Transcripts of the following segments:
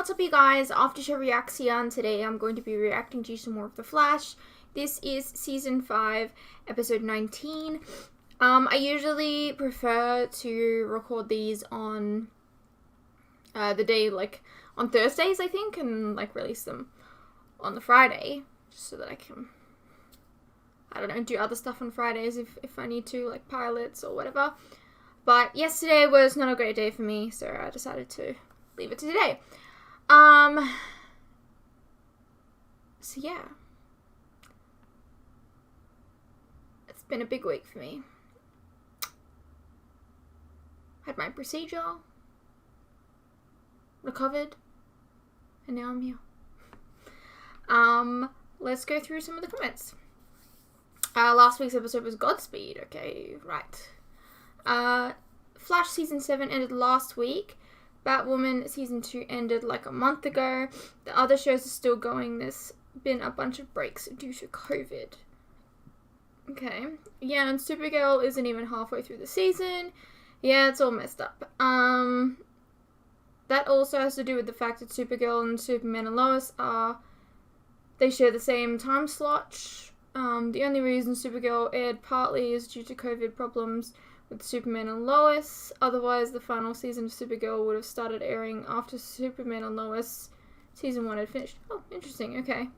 what's up you guys? After show reacts here, and today I'm going to be reacting to some more of The Flash. This is season 5, episode 19. I usually prefer to record these on the day, like, on Thursdays, I think, and, like, release them on the Friday, just so that I can, I don't know, do other stuff on Fridays if I need to, like pilots or whatever. But yesterday was not a great day for me, so I decided to leave it to today. So yeah. It's been a big week for me. Had my procedure, recovered, and now I'm here. Let's go through some of the comments. Last week's episode was Godspeed, okay, right. Flash season 7 ended last week. Batwoman season 2 ended like a month ago. The other shows are still going. There's been a bunch of breaks due to COVID. Okay. Yeah, and Supergirl isn't even halfway through the season. Yeah, it's all messed up. That also has to do with the fact that Supergirl and Superman and Lois they share the same time slot. The only reason Supergirl aired partly is due to COVID problems with Superman and Lois. Otherwise, the final season of Supergirl would have started airing after Superman and Lois season 1 had finished. Oh, interesting, okay.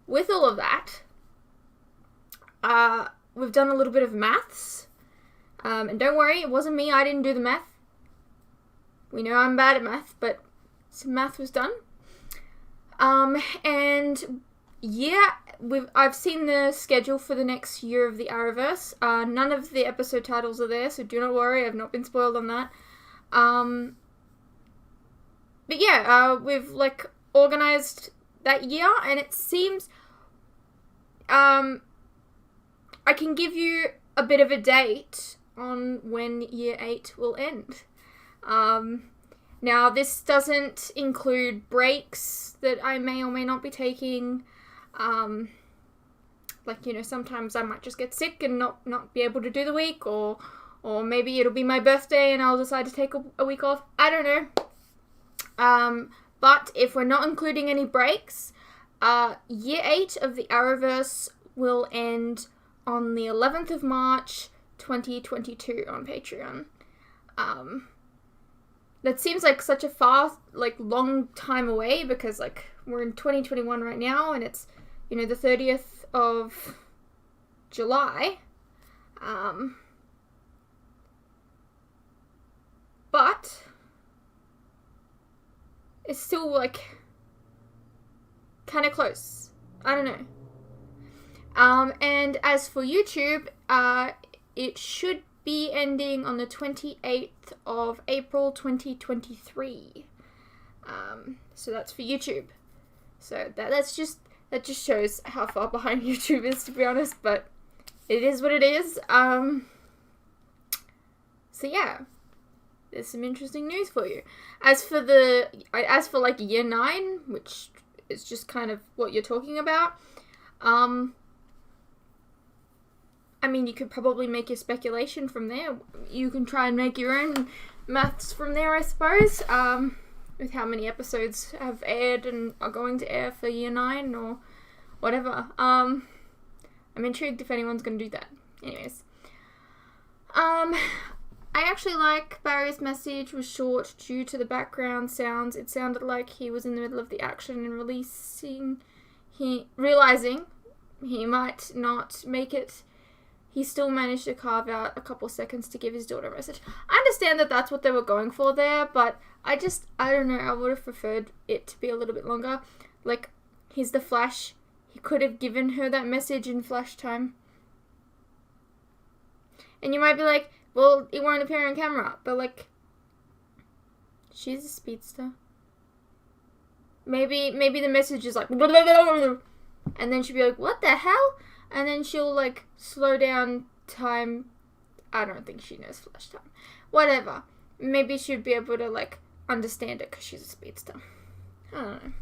With all of that, we've done a little bit of maths. And don't worry, it wasn't me, I didn't do the math. We know I'm bad at math, but some math was done. And yeah, I've seen the schedule for the next year of the Arrowverse. None of the episode titles are there, so do not worry, I've not been spoiled on that. But yeah, we've like organized that year, and it seems I can give you a bit of a date on when year 8 will end. Now this doesn't include breaks that I may or may not be taking. Like, you know, sometimes I might just get sick and not be able to do the week, or maybe it'll be my birthday and I'll decide to take a week off. I don't know. But if we're not including any breaks, year 8 of the Arrowverse will end on the 11th of March, 2022 on Patreon. That seems like such a fast, like, long time away, because, like, we're in 2021 right now, and it's, you know, the 30th of July. But it's still, like, kind of close. I don't know. And as for YouTube, it should be ending on the 28th of April 2023. So that's for YouTube. So that just shows how far behind YouTube is, to be honest, but it is what it is. So yeah, there's some interesting news for you. As for like year 9, which is just kind of what you're talking about, I mean, you could probably make your speculation from there. You can try and make your own maths from there, I suppose, with how many episodes have aired and are going to air for year 9 or whatever. I'm intrigued if anyone's going to do that. Anyways. I actually like Barry's message was short due to the background sounds. It sounded like he was in the middle of the action and realizing he might not make it. He still managed to carve out a couple seconds to give his daughter a message. I understand that that's what they were going for there, but I don't know, I would have preferred it to be a little bit longer. Like, he's the Flash. He could have given her that message in Flash time. And you might be like, well, it won't appear on camera, but like, she's a speedster. Maybe the message is like, and then she'll be like, what the hell? And then she'll, like, slow down time. I don't think she knows Flash time. Whatever. Maybe she'd be able to, like, understand it because she's a speedster. I don't know.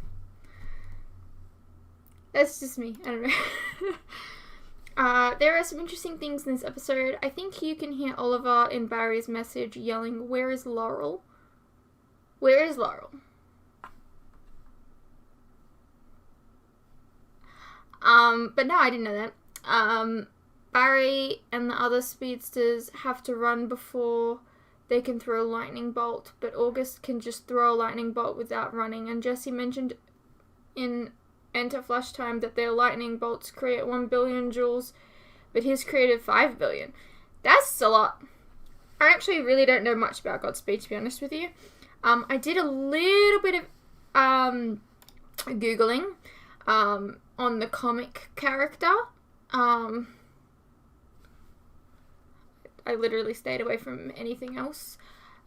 That's just me. I don't know. There are some interesting things in this episode. I think you can hear Oliver in Barry's message yelling, "Where is Laurel?" Where is Laurel? But no, I didn't know that. Barry and the other speedsters have to run before they can throw a lightning bolt, but August can just throw a lightning bolt without running. And Jesse mentioned in Enter Flash Time that their lightning bolts create 1 billion joules, but his created 5 billion. That's a lot. I actually really don't know much about Godspeed, to be honest with you. I did a little bit of Googling on the comic character. I literally stayed away from anything else.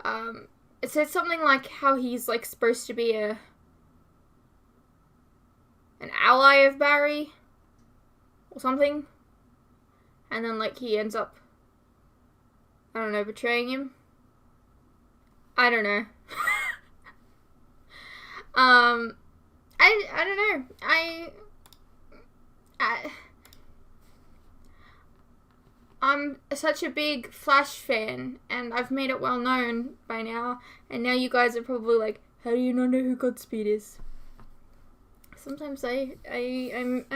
It said something like how he's like supposed to be an ally of Barry or something, and then like he ends up, I don't know, betraying him. I don't know. I don't know. I'm such a big Flash fan, and I've made it well known by now, and now you guys are probably like, how do you not know who Godspeed is? Sometimes I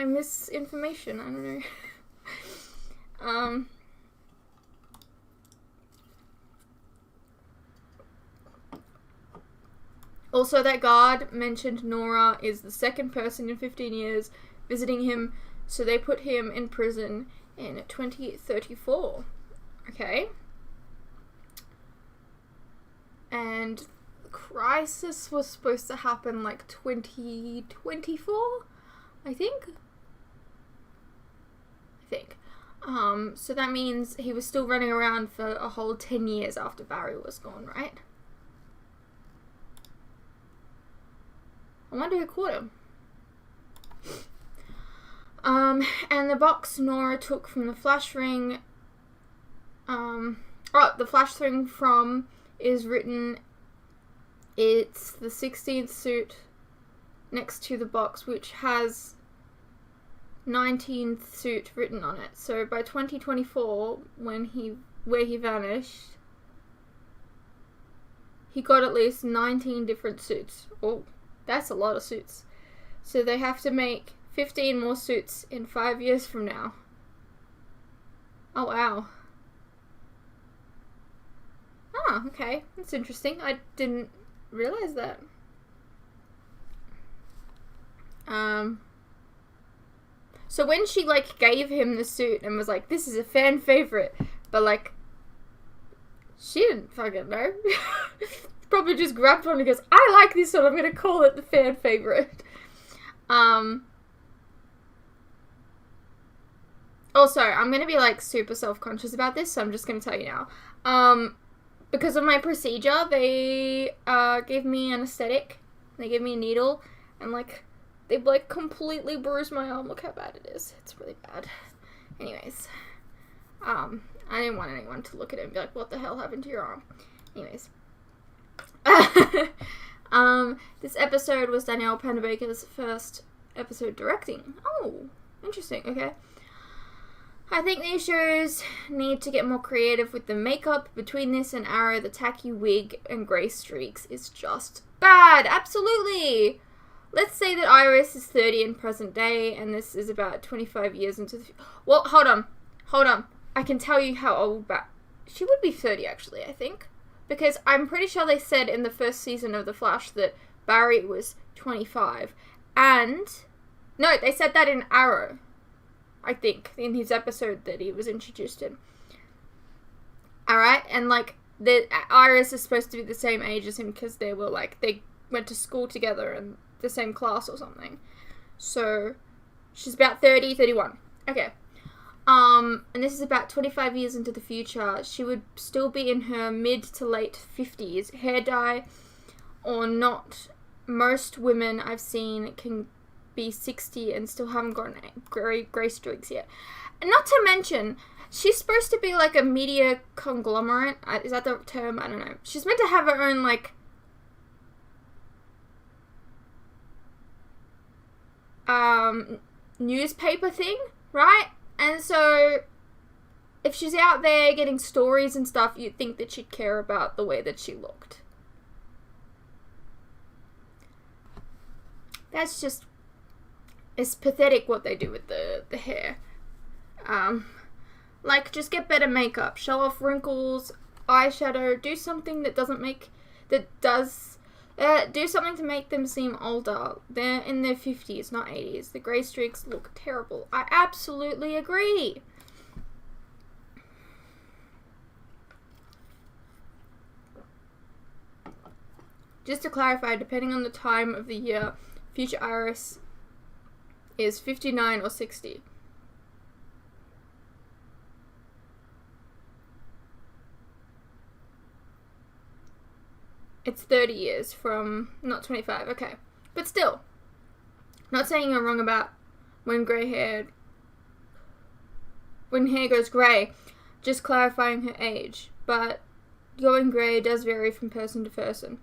miss information, I don't know. Also, that guard mentioned Nora is the second person in 15 years visiting him, so they put him in prison in 2034. Okay. And the crisis was supposed to happen like 2024, I think. So that means he was still running around for a whole 10 years after Barry was gone, right? I wonder who caught him. And the box Nora took from the Flash ring, the Flash ring from is written, it's the 16th suit next to the box, which has 19th suit written on it. So by 2024, where he vanished, he got at least 19 different suits. Oh, that's a lot of suits. So they have to make 15 more suits in 5 years from now. Oh, wow. Oh, okay. That's interesting. I didn't realize that. So when she, like, gave him the suit and was like, this is a fan favorite, but, like, she didn't fucking know. Probably just grabbed one and goes, I like this one, I'm gonna call it the fan favorite. Also, I'm gonna be like super self-conscious about this, so I'm just gonna tell you now. Because of my procedure, they gave me anesthetic, they gave me a needle, and like, they like completely bruised my arm. Look how bad it is. It's really bad. Anyways, I didn't want anyone to look at it and be like, what the hell happened to your arm? Anyways. This episode was Danielle Panabaker's first episode directing. Oh, interesting, okay. I think these shows need to get more creative with the makeup. Between this and Arrow, the tacky wig and grey streaks is just bad. Absolutely! Let's say that Iris is 30 in present day, and this is about 25 years into the future. Well, hold on. I can tell you how old she would be 30, actually, I think. Because I'm pretty sure they said in the first season of The Flash that Barry was 25. And, no, they said that in Arrow, I think, in his episode that he was introduced in. Alright, and like, Iris is supposed to be the same age as him because they went to school together in the same class or something. So, she's about 30, 31. Okay. And this is about 25 years into the future. She would still be in her mid to late 50s. Hair dye or not. Most women I've seen can be 60 and still haven't gotten grey streaks yet. And not to mention, she's supposed to be like a media conglomerate. Is that the term? I don't know. She's meant to have her own like newspaper thing, right? And so, if she's out there getting stories and stuff, you'd think that she'd care about the way that she looked. That's just, it's pathetic what they do with the hair. Like, just get better makeup, show off wrinkles, eyeshadow, do something that do something to make them seem older. They're in their 50s, not 80s. The grey streaks look terrible. I absolutely agree. Just to clarify, depending on the time of the year, future Iris is 59 or 60. It's 30 years from, not 25, okay. But still, not saying you're wrong about when hair goes grey, just clarifying her age. But going grey does vary from person to person.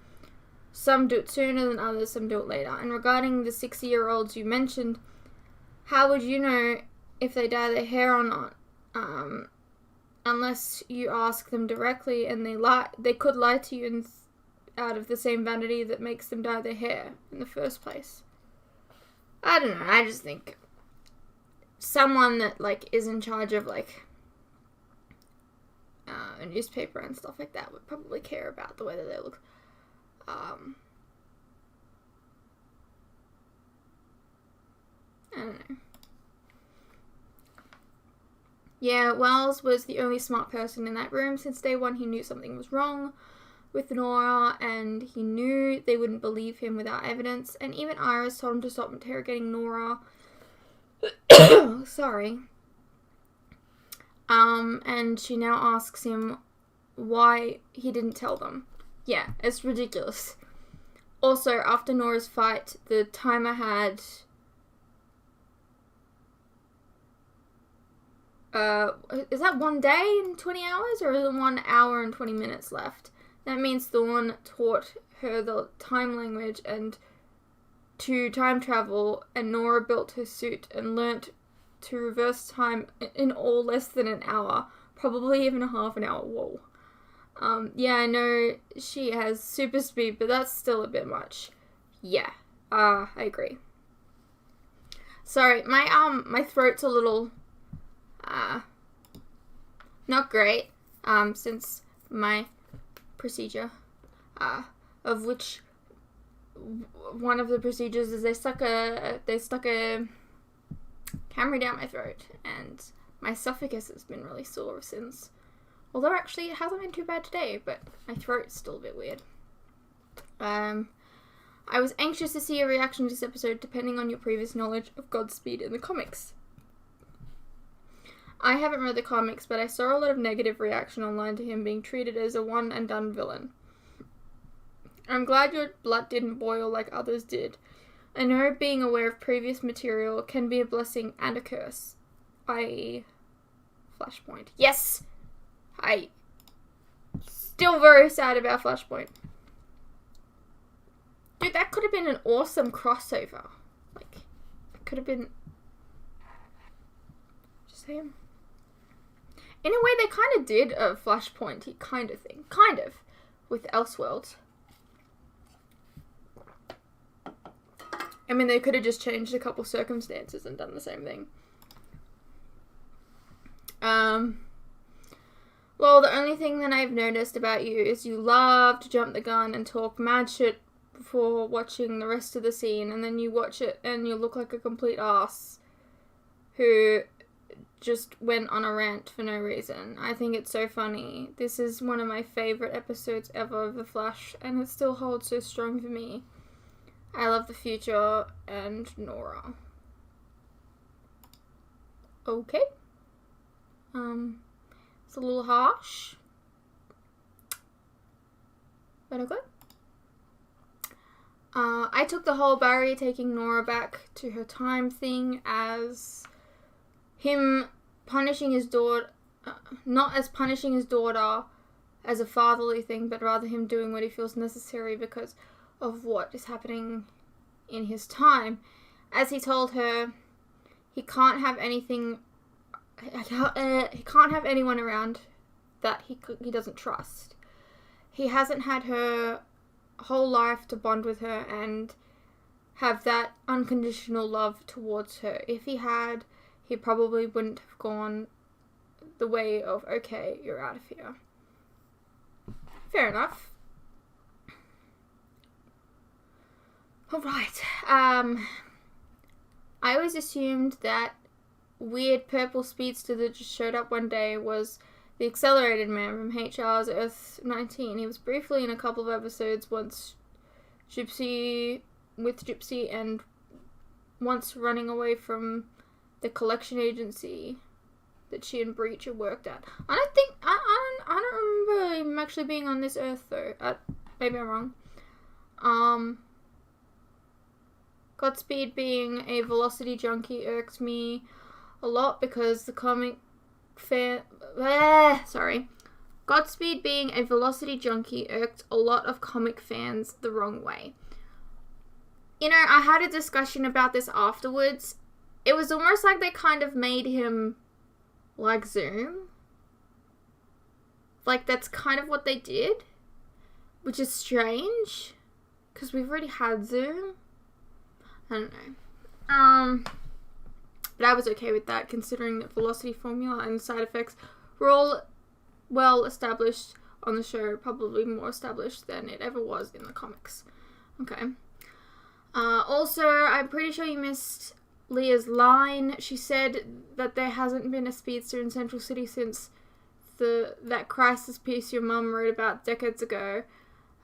Some do it sooner than others, some do it later. And regarding the 60-year-olds you mentioned, how would you know if they dye their hair or not? Unless you ask them directly, and they could lie to you out of the same vanity that makes them dye their hair in the first place. I don't know, I just think someone that, like, is in charge of, like, a newspaper and stuff like that would probably care about the way that they look. I don't know. Yeah, Wells was the only smart person in that room. Since day one, he knew something was wrong with Nora, and he knew they wouldn't believe him without evidence. And even Iris told him to stop interrogating Nora. Sorry. And she now asks him why he didn't tell them. Yeah, it's ridiculous. Also, after Nora's fight, the timer had is that 1 day and 20 hours, or is it 1 hour and 20 minutes left? That means Thorne taught her the time language and to time travel, and Nora built her suit and learnt to reverse time in all less than an hour, probably even a half an hour. Whoa. Yeah, I know she has super speed, but that's still a bit much. Yeah, I agree. Sorry, my throat's a little, not great, since my procedure, of which one of the procedures is they stuck a camera down my throat, and my esophagus has been really sore since. Although actually it hasn't been too bad today, but my throat's still a bit weird. I was anxious to see your reaction to this episode depending on your previous knowledge of Godspeed in the comics. I haven't read the comics, but I saw a lot of negative reaction online to him being treated as a one-and-done villain. I'm glad your blood didn't boil like others did. I know being aware of previous material can be a blessing and a curse. I... Flashpoint. Yes! I... Still very sad about Flashpoint. Dude, that could have been an awesome crossover. Like, it could have been... Just saying. In a way, they kind of did a Flashpoint-y kind of thing. Kind of. With Elseworlds. I mean, they could have just changed a couple circumstances and done the same thing. Well, the only thing that I've noticed about you is you love to jump the gun and talk mad shit before watching the rest of the scene, and then you watch it and you look like a complete ass who just went on a rant for no reason. I think it's so funny. This is one of my favourite episodes ever of The Flash, and it still holds so strong for me. I love the future and Nora. Okay. It's a little harsh. But okay. I took the whole Barry taking Nora back to her time thing as him punishing his daughter, not as punishing his daughter as a fatherly thing, but rather him doing what he feels necessary because of what is happening in his time. As he told her, he can't have anything, he can't have anyone around that he doesn't trust. He hasn't had her whole life to bond with her, and have that unconditional love towards her. If he had, he probably wouldn't have gone the way of, okay, you're out of here. Fair enough. Alright. I always assumed that weird purple speedster that just showed up one day was the Accelerated Man from HR's Earth 19. He was briefly in a couple of episodes, once Gypsy and once running away from the collection agency that she and Breacher worked at. I don't remember him actually being on this Earth though. Maybe I'm wrong. Godspeed being a velocity junkie irks me a lot because the comic Godspeed being a velocity junkie irked a lot of comic fans the wrong way. You know, I had a discussion about this afterwards. It was almost like they kind of made him like Zoom. Like, that's kind of what they did, which is strange, because we've already had Zoom. I don't know. But I was okay with that, considering that velocity formula and side effects were all well established on the show, probably more established than it ever was in the comics. Okay. Also, I'm pretty sure you missed Leah's line. She said that there hasn't been a speedster in Central City since that crisis piece your mum wrote about decades ago.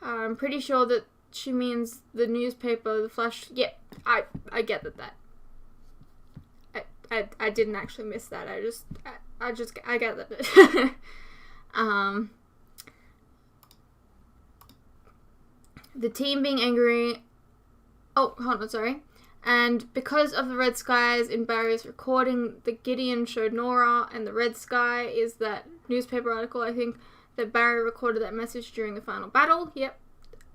I'm pretty sure that she means the newspaper, the Flash. Yeah, I get that. I didn't actually miss that. I get that. The team being angry. Oh, hold on, sorry. And because of the red skies in Barry's recording, the Gideon showed Nora, and the red sky is that newspaper article, I think, that Barry recorded that message during the final battle. Yep.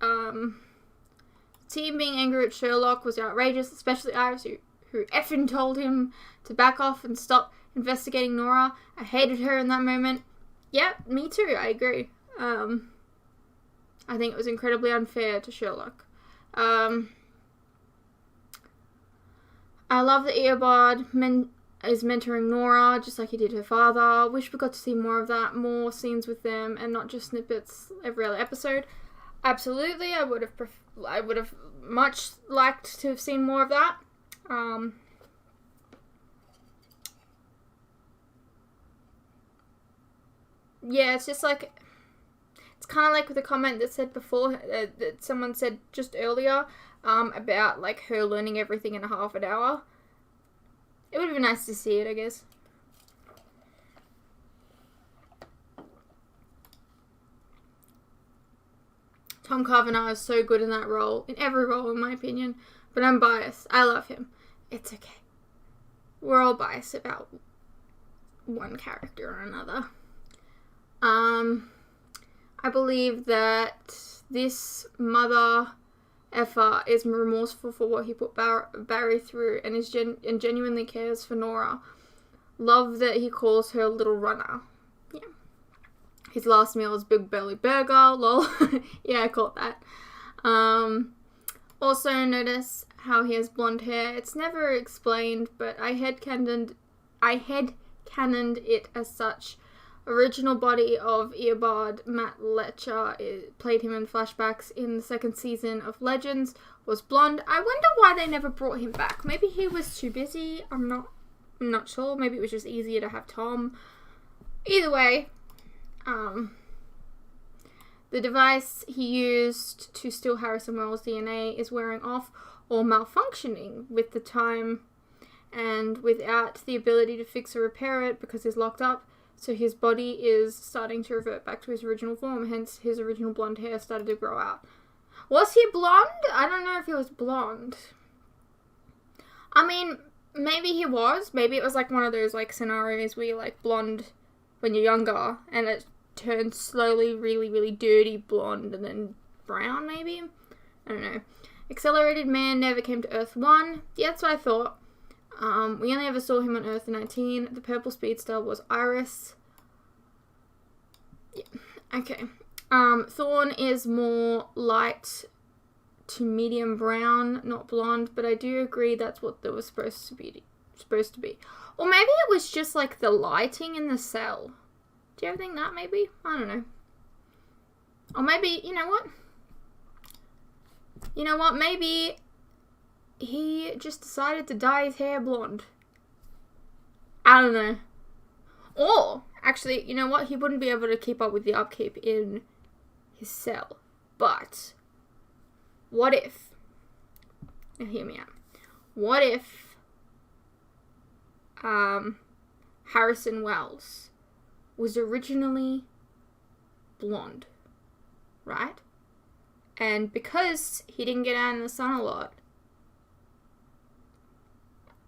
Team being angry at Sherlock was outrageous, especially Iris, who effing told him to back off and stop investigating Nora. I hated her in that moment. Yeah, me too, I agree. I think it was incredibly unfair to Sherlock. I love that Eobard is mentoring Nora, just like he did her father. Wish we got to see more of that, more scenes with them, and not just snippets every other episode. Absolutely, I would have much liked to have seen more of that. Yeah, it's just like, it's kind of like with the comment that said before, that someone said just earlier, about like her learning everything in a half an hour. It would have been nice to see it, I guess. Tom Cavanagh is so good in that role, in every role in my opinion, but I'm biased. I love him. It's okay. We're all biased about one character or another. I believe that this mother effer is remorseful for what he put Barry through, and is genuinely cares for Nora. Love that he calls her little runner. Yeah. His last meal is Big Belly Burger. Lol. Yeah, I caught that. Also notice how he has blonde hair. It's never explained, but I headcanoned it as such. Original body of Eobard, Matt Letcher, played him in flashbacks in the second season of Legends, was blonde. I wonder why they never brought him back. Maybe he was too busy. I'm not sure. Maybe it was just easier to have Tom. Either way, the device he used to steal Harrison Wells' DNA is wearing off or malfunctioning with the time, and without the ability to fix or repair it because he's locked up. So his body is starting to revert back to his original form, hence his original blonde hair started to grow out. Was he blonde? I don't know if he was blonde. I mean, maybe he was. Maybe it was like one of those like scenarios where you're like blonde when you're younger and it turns slowly really, really dirty blonde and then brown maybe? I don't know. Accelerated Man never came to Earth 1. Yeah, that's what I thought. We only ever saw him on Earth 19. The purple speedster was Iris. Yeah, okay. Thorn is more light to medium brown, not blonde, but I do agree that's what that was supposed to be. Or maybe it was just like the lighting in the cell. Do you ever think that maybe? I don't know. Or maybe, you know what? You know what? Maybe he just decided to dye his hair blonde. I don't know. Or, actually, you know what? He wouldn't be able to keep up with the upkeep in his cell. But, what if, now hear me out, what if Harrison Wells was originally blonde, right? And because he didn't get out in the sun a lot,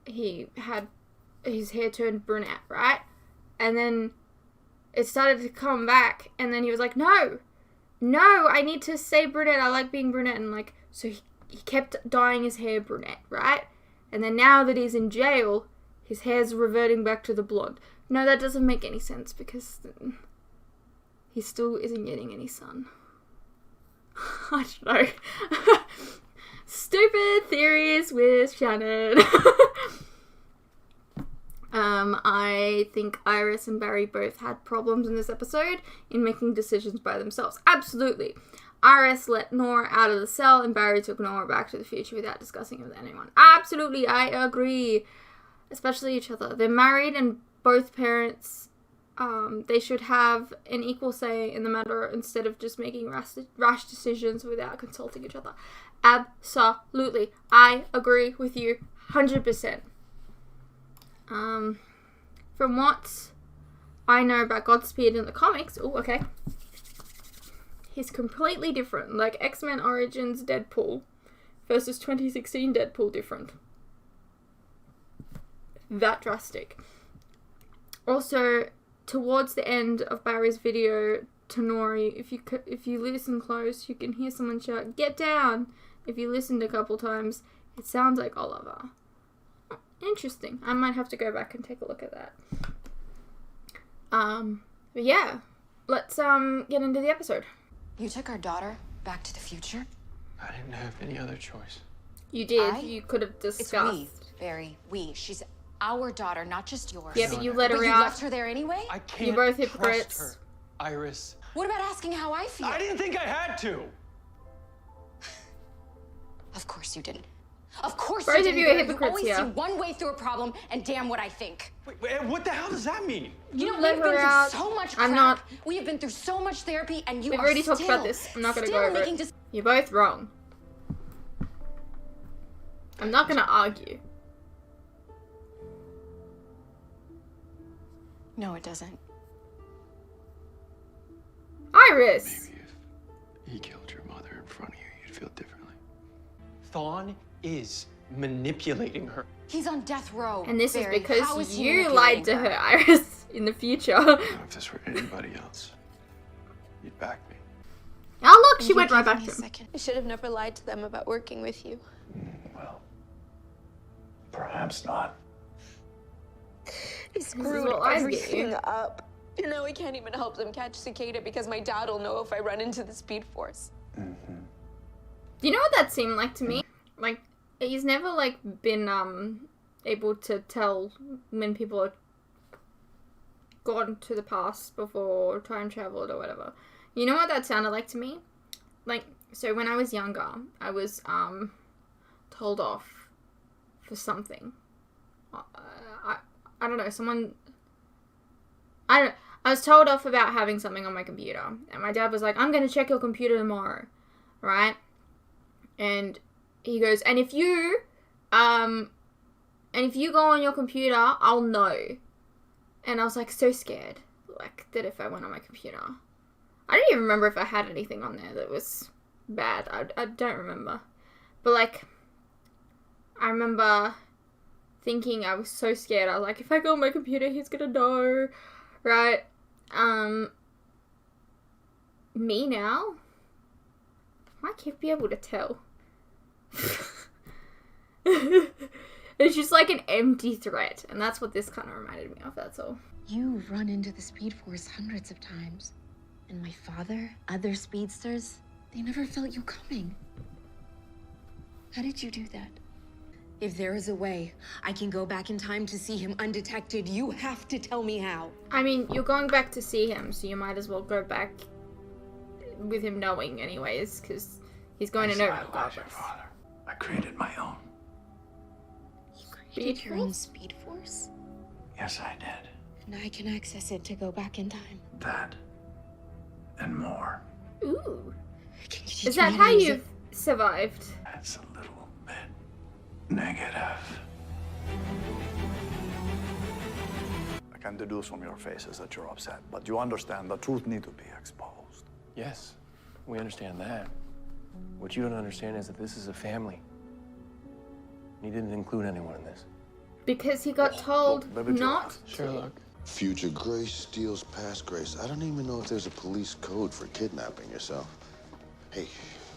he had his hair turned brunette, right? And then it started to come back, and then he was like, no, I need to stay brunette, I like being brunette, and like, so he kept dyeing his hair brunette, right? And then now that he's in jail, his hair's reverting back to the blonde. No, that doesn't make any sense, because he still isn't getting any sun. I don't know. Stupid theories with Shannon. I think Iris and Barry both had problems in this episode in making decisions by themselves. Absolutely. Iris let Nora out of the cell and Barry took Nora back to the future without discussing it with anyone. Absolutely, I agree. Especially each other. They're married and both parents, they should have an equal say in the matter instead of just making rash decisions without consulting each other. Absolutely. I agree with you 100%. From what I know about Godspeed in the comics, he's completely different. Like X-Men Origins Deadpool versus 2016 Deadpool different. That drastic. Also, towards the end of Barry's video to Nori, if you listen close, you can hear someone shout, "Get down!" If you listened a couple times, it sounds like Oliver. Interesting. I might have to go back and take a look at that. But yeah, let's get into the episode. You took our daughter back to the future? I didn't have any other choice. You did. You could have discussed. It's we, Barry. We. She's our daughter, not just yours. Yeah, but you let her but out. You left her there anyway? I can't You're both trust hypocrites. her, Iris. What about asking how I feel? I didn't think I had to. Of course you didn't. Of course Both you of didn't. you are hypocrites always here. see one way through a problem, and damn what I think. Wait, what the hell does that mean? You know, let we've her been out. through so much I'm crap. not. We have been through so much therapy, and you We've are already still, talked about this. I'm not going to go over making it. You're both wrong. I'm not going to argue. No, it doesn't. Iris! Maybe if he killed your mother in front of you, you'd feel differently. Thawne is manipulating her. He's on death row. And this Barry. is because How is he you lied to manipulating her, Iris, in the future. Now, if this were anybody else, you'd back me. Oh, look, Can she you went right give back me to a him. second? I should have never lied to them about working with you. Well, perhaps not. He is screwed what I everything do. up. And now I can't even help them catch Cicada because my dad will know if I run into the Speed Force. Mm-hmm. You know what that seemed like to me? Like, he's never, like, been, able to tell when people are gone to the past before time traveled or whatever. You know what that sounded like to me? Like, so when I was younger, I was, told off for something. I don't know, I was told off about having something on my computer. And my dad was like, I'm going to check your computer tomorrow. Right? And he goes, and if you go on your computer, I'll know. And I was like so scared, like, that if I went on my computer. I don't even remember if I had anything on there that was bad. I don't remember. But, like, I remember thinking I was so scared. I was like, if I go on my computer, he's gonna know. Right? Me now? Might kid be able to tell? It's just like an empty threat, and that's what this kind of reminded me of, that's all. You've run into the Speed Force hundreds of times. And my father, other speedsters, they never felt you coming. How did you do that? If there is a way I can go back in time to see him undetected, you have to tell me how. I mean, you're going back to see him, so you might as well go back with him knowing anyways, because he's going to know regardless. Your father. I created my own. You created your own speed force? Yes, I did. And I can access it to go back in time. That and more. Ooh. Can you teach Is that me how to use you've survived? That's a little bit negative. I can deduce from your faces that you're upset, but you understand the truth need to be exposed. Yes, we understand that. What you don't understand is that this is a family. He didn't include anyone in this. Because he got told Baby not Joe. Sherlock. Future Grace steals past Grace. I don't even know if there's a police code for kidnapping yourself. Hey,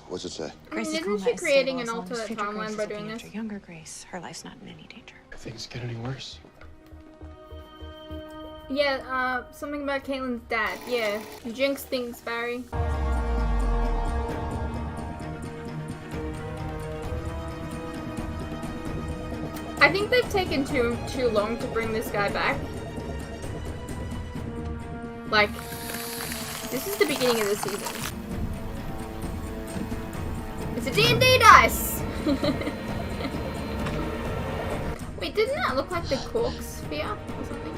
what's it say? I mean, isn't she creating an alternate timeline by doing this? Younger Grace, her life's not in any danger. If things get any worse. Yeah, something about Caitlin's dad. Yeah, you jinx things, Barry. I think they've taken too long to bring this guy back. Like, this is the beginning of the season. It's a D&D dice! Wait, didn't that look like the cork sphere or something?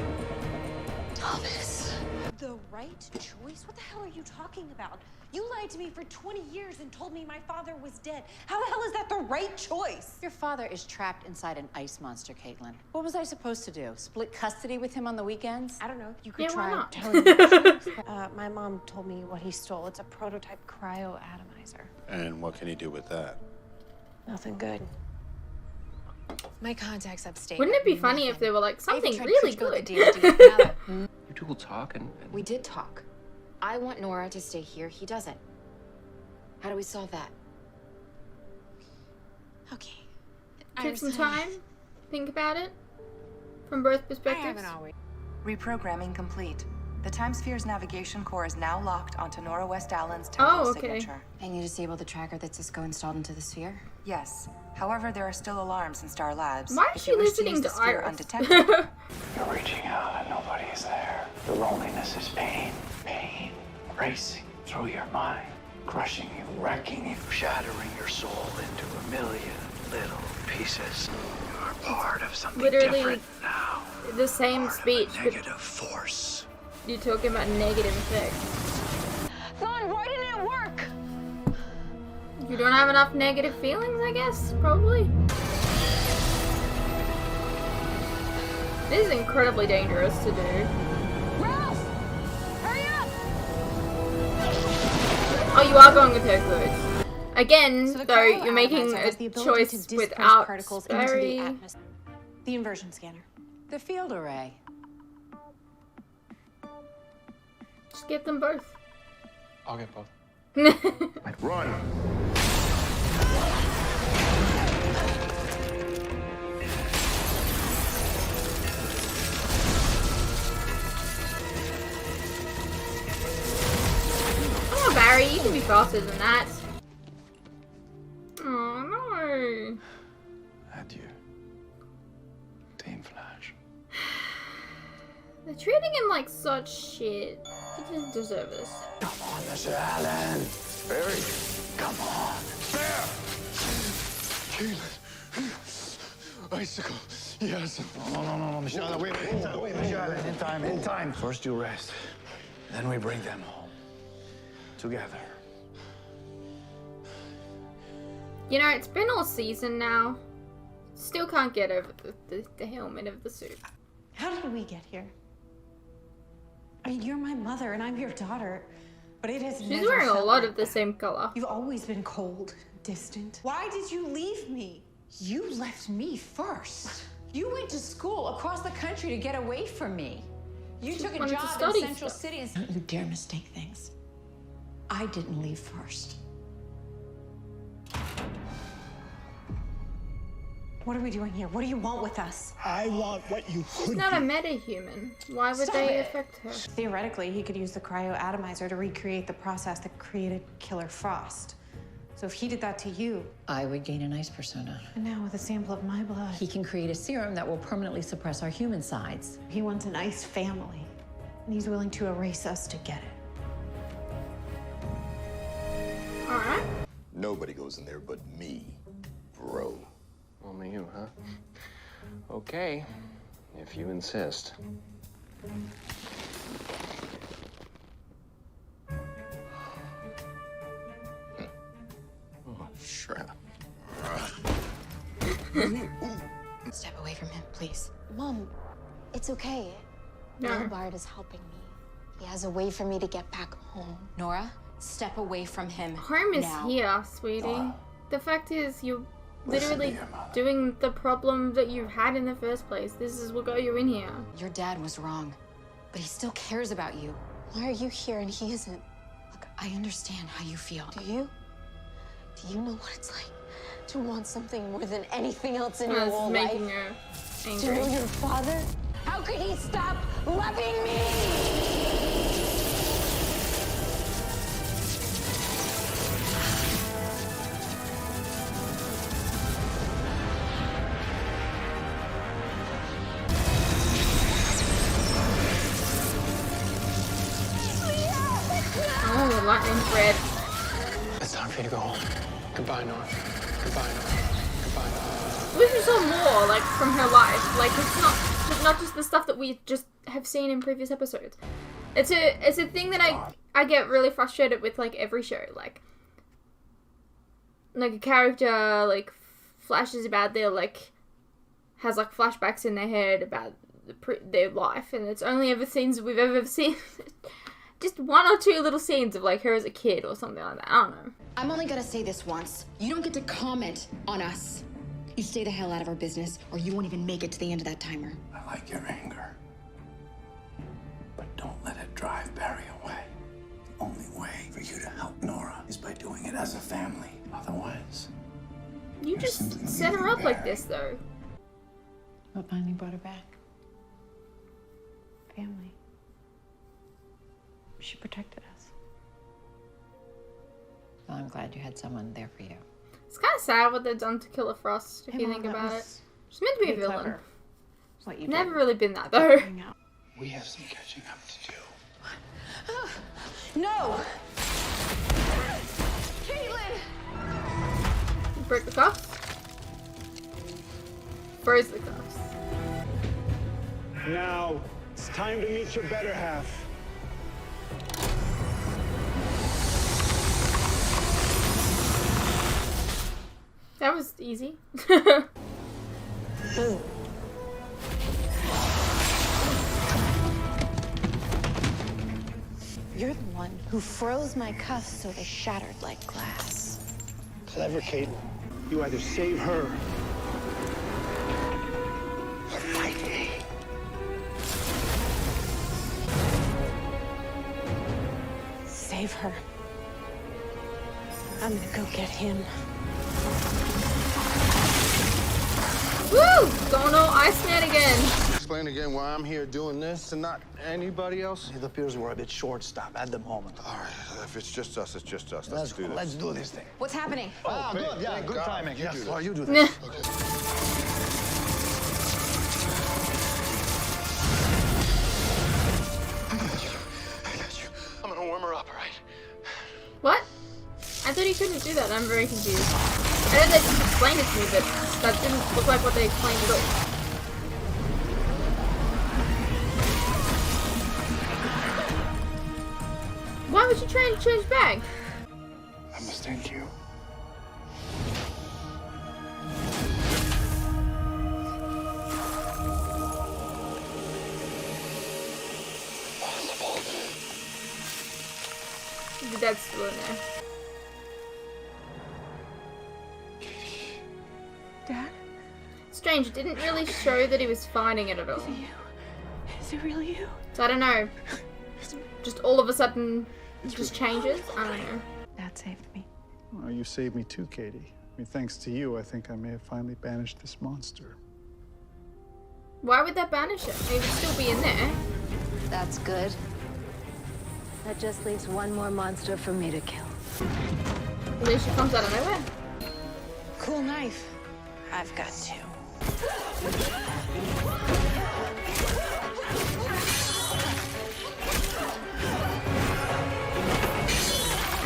Thomas. The right choice? What the hell are you talking about? You lied to me for 20 years and told me my father was dead. How the hell is that the right choice? Your father is trapped inside an ice monster, Caitlin. What was I supposed to do? Split custody with him on the weekends? I don't know. You could Yeah, why try not? telling me the truth. My mom told me what he stole. It's a prototype cryo-atomizer. And what can he do with that? Nothing good. My contacts upstate. Wouldn't it be funny if they were like, I even something tried really to go to good? D&D. Now that- You two will talk and We did talk. I want Nora to stay here. He doesn't. How do we solve that? Okay. Take some time, think about it, from both I perspectives. haven't always. Reprogramming complete. The Time Sphere's navigation core is now locked onto Nora West Allen's Oh, temporal okay. signature. And you disable the tracker that Cisco installed into the sphere? Yes. However, there are still alarms in Star Labs. Why is If she you wish listening use to the sphere Iris? undetected, You're reaching out and nobody's there. The loneliness is pain. Pain. Racing through your mind. Crushing you, wrecking you, shattering your soul into a million little pieces. You're part of something Literally different now. the same Part speech, of a but negative force. you're talking about negative effects. Thon, why didn't it work? You don't have enough negative feelings, I guess, probably. This is incredibly dangerous to do. Ralph! Hurry up! Oh, you are going with her, good. Again, So the though, you're making cryo-atomizer a has the ability choice to disperse without particles into the Barry. atmosphere. The inversion scanner. The field array. Just get them both. I'll get both. Run! Come on, Barry, you can be faster than that. Oh, no. Adieu. Team Flash. They're treating him like such shit. He doesn't deserve this. Come on, Mr. Allen. Barry, Come on. Icicle. Yes. no, Mr. Allen, wait, Mr. Allen, in time. First you rest, then we bring them home. Together. You know, it's been all season now. Still can't get over the helmet of the suit. How did we get here? I mean, you're my mother and I'm your daughter, but it has She's never wearing a felt lot like of the that. same color. You've always been cold, distant. Why did you leave me? You left me first. You went to school across the country to get away from me. You She took a wanted to job study in Central stuff. City and don't you dare mistake things. I didn't leave first. What are we doing here? What do you want with us? I want what you She's could not a be. meta-human. Why would Stop they it. affect her? Theoretically, he could use the cryo-atomizer to recreate the process that created Killer Frost. So if he did that to you, I would gain an ice persona. and now with a sample of my blood, He can create a serum that will permanently suppress our human sides. he wants an ice family. And he's willing to erase us to get it. Alright. Nobody goes in there but me, bro. Only you, huh? Okay, if you insist. Oh, shrimp. Step away from him, please. Mom, it's okay. No. Bard is helping me. He has a way for me to get back home. Nora, step away from him. Home is now. here, sweetie. The fact is, you're Listen to literally your mother. doing the problem that you had in the first place. This is what got you in here. Your dad was wrong, but he still cares about you. Why are you here and he isn't? Look, I understand how you feel. Do you? Do you know what it's like to want something more than anything else in your This whole is life? making her To angry. know your father? How could he stop loving me? Oh, lightning thread. It's time for you to go home. Goodbye, Nora. Goodbye, Nora. Goodbye, Nora. We saw more, like, from her life. Like, it's not just the stuff that we just have seen in previous episodes. It's a thing that I get really frustrated with, like, every show. Like a character, like, flashes about their, like, has, like, flashbacks in their head about their life, and it's only ever scenes we've ever seen. Just one or two little scenes of, like, her as a kid or something like that. I don't know. I'm only gonna say this once. You don't get to comment on us. You stay the hell out of our business, or you won't even make it to the end of that timer. I like your anger. But don't let it drive Barry away. The only way for you to help Nora is by doing it as a family. Otherwise, You just set her up like this, though. What finally brought her back? Family. She protected us. Well, I'm glad you had someone there for you. It's kind of sad what they've done to Killer Frost, if Hey, you Mom, think that about it. was She's meant to be a pretty villain. clever, what you Never did. really been that, though. Hang out. we have some catching up to do. No! Break the cuffs. Froze the cuffs. Now, it's time to meet your better half. That was easy. You're the one who froze my cuffs so they shattered like glass. Clever, Caitlin. You either save her or fight me. Save her. I'm gonna go get him. Woo! Going all Iceman again. Explain again why I'm here doing this and not anybody else? It appears we're a bit short-staffed at the moment. All right, if it's just us, it's just us. Let's do this. Let's do this thing. What's happening? Ah, good. Yeah, thank good God. timing. You Yes, do this. well, you do Nah. this. I got you. I'm gonna warm her up, all right? What? I thought he couldn't do that. I'm very confused. I know they just explained it to me, but that didn't look like what they explained at all. Why was you trying to change back? I must thank you. The dad's still in there. Dad? Strange, it didn't really show that he was fighting it at all. Is it really you? So I don't know. Just all of a sudden, it just changes? I don't know. Dad saved me. Well, you saved me too, Katie. I mean, thanks to you, I think I may have finally banished this monster. Why would that banish it? It would still be in there. That's good. That just leaves one more monster for me to kill. And then she comes out of nowhere. Cool knife. I've got two.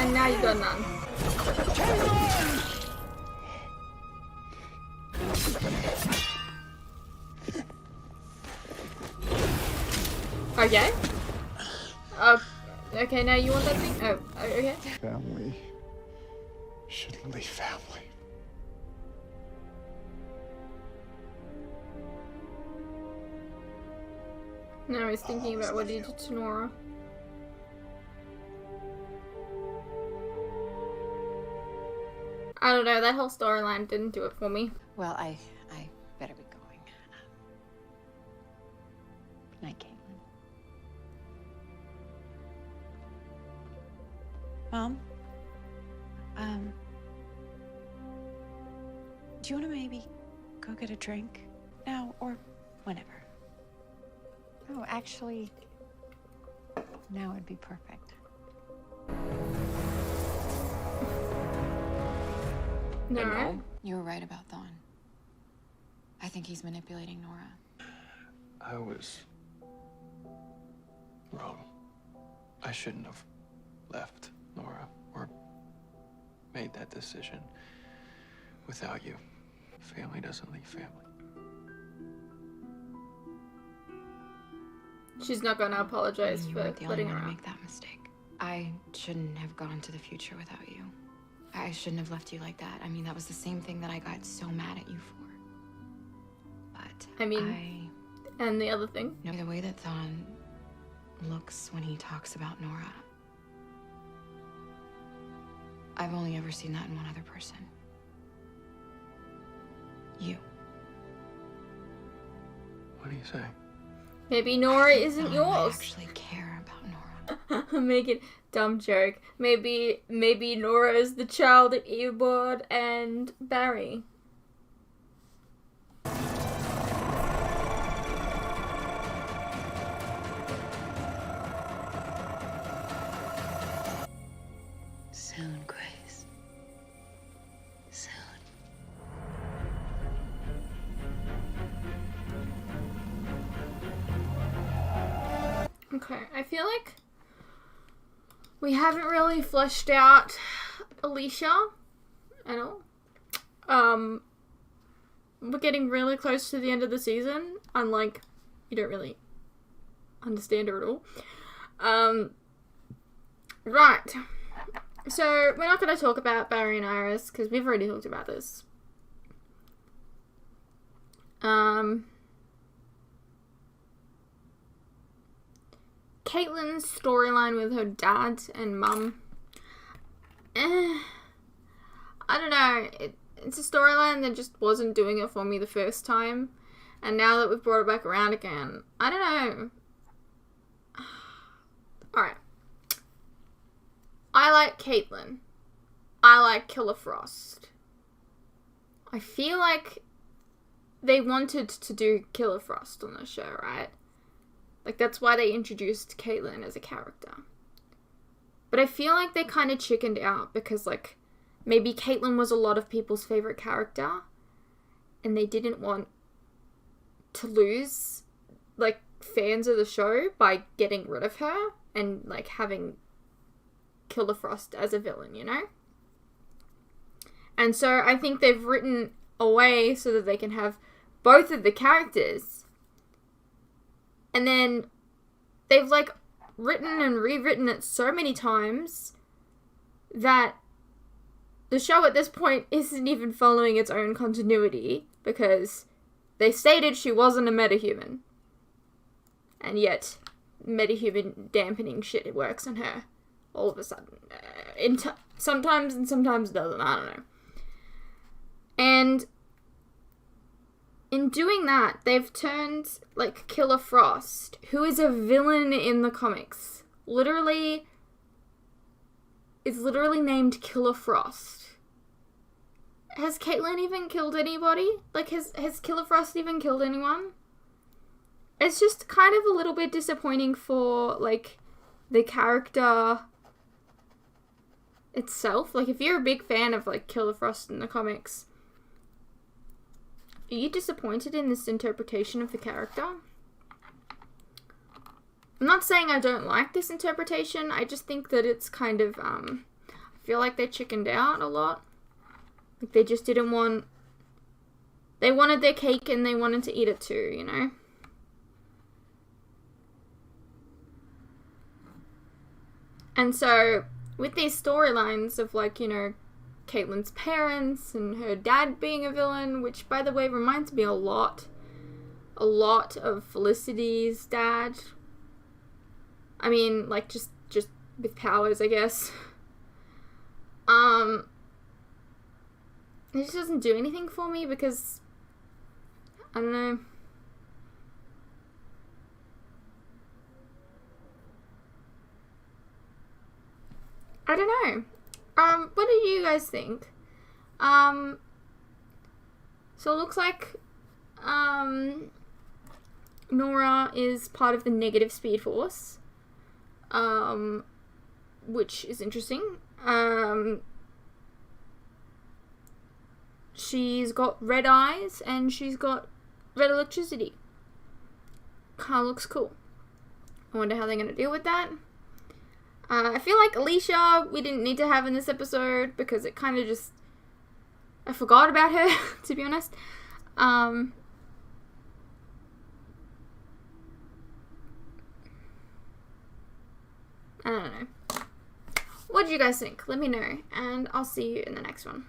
And now you got none. Okay. Okay, now you want that thing? Oh, okay. Family shouldn't leave family. No, I was thinking about what he did to Nora. I don't know, that whole storyline didn't do it for me. Well, I better be going. Good night, Caitlin. Mom? Do you want to maybe go get a drink now or whenever? Oh, actually, now would be perfect. No. You were right about Thawne. I think he's manipulating Nora. I was wrong. I shouldn't have left Nora or made that decision without you. Family doesn't leave family. She's not gonna apologize You for weren't the only letting one her to out. make that mistake. I shouldn't have gone to the future without you. I shouldn't have left you like that. I mean, that was the same thing that I got so mad at you for. But I mean, and the other thing. know the way that Thawne looks when he talks about Nora. I've only ever seen that in one other person. You. What do you say? Maybe Nora isn't I yours. actually care about Nora. Make it dumb joke. Maybe Nora is the child of Eobard and Barry. Soon, Grace. Soon. Okay, I feel like we haven't really fleshed out Alicia at all. We're getting really close to the end of the season, unlike you don't really understand her at all. Right. So, we're not going to talk about Barry and Iris, because we've already talked about this. Caitlin's storyline with her dad and mum. I don't know. It's a storyline that just wasn't doing it for me the first time. And now that we've brought it back around again, I don't know. Alright. I like Caitlin. I like Killer Frost. I feel like they wanted to do Killer Frost on the show, right? Like, that's why they introduced Caitlin as a character. But I feel like they kind of chickened out because, like, maybe Caitlin was a lot of people's favorite character and they didn't want to lose, like, fans of the show by getting rid of her and, like, having Killer Frost as a villain, you know? And so I think they've written a way so that they can have both of the characters. And then they've, like, written and rewritten it so many times that the show at this point isn't even following its own continuity because they stated she wasn't a metahuman. And yet, metahuman dampening shit works on her all of a sudden. Sometimes and sometimes doesn't, I don't know. And in doing that, they've turned, like, Killer Frost, who is a villain in the comics, is literally named Killer Frost. Has Caitlin even killed anybody? Like, has Killer Frost even killed anyone? It's just kind of a little bit disappointing for, like, the character itself. Like, if you're a big fan of, like, Killer Frost in the comics, are you disappointed in this interpretation of the character? I'm not saying I don't like this interpretation, I just think that it's kind of, I feel like they chickened out a lot. Like, they just didn't want... They wanted their cake and they wanted to eat it too, you know? And so, with these storylines of, like, you know, Caitlin's parents and her dad being a villain, which, by the way, reminds me a lot of Felicity's dad. I mean, like, just with powers, I guess. It just doesn't do anything for me because, I don't know. I don't know. What do you guys think? So it looks like, Nora is part of the negative Speed Force, which is interesting. She's got red eyes and she's got red electricity. Kinda looks cool. I wonder how they're gonna deal with that. I feel like Alicia we didn't need to have in this episode because it kind of just... I forgot about her, to be honest. I don't know. What do you guys think? Let me know, and I'll see you in the next one.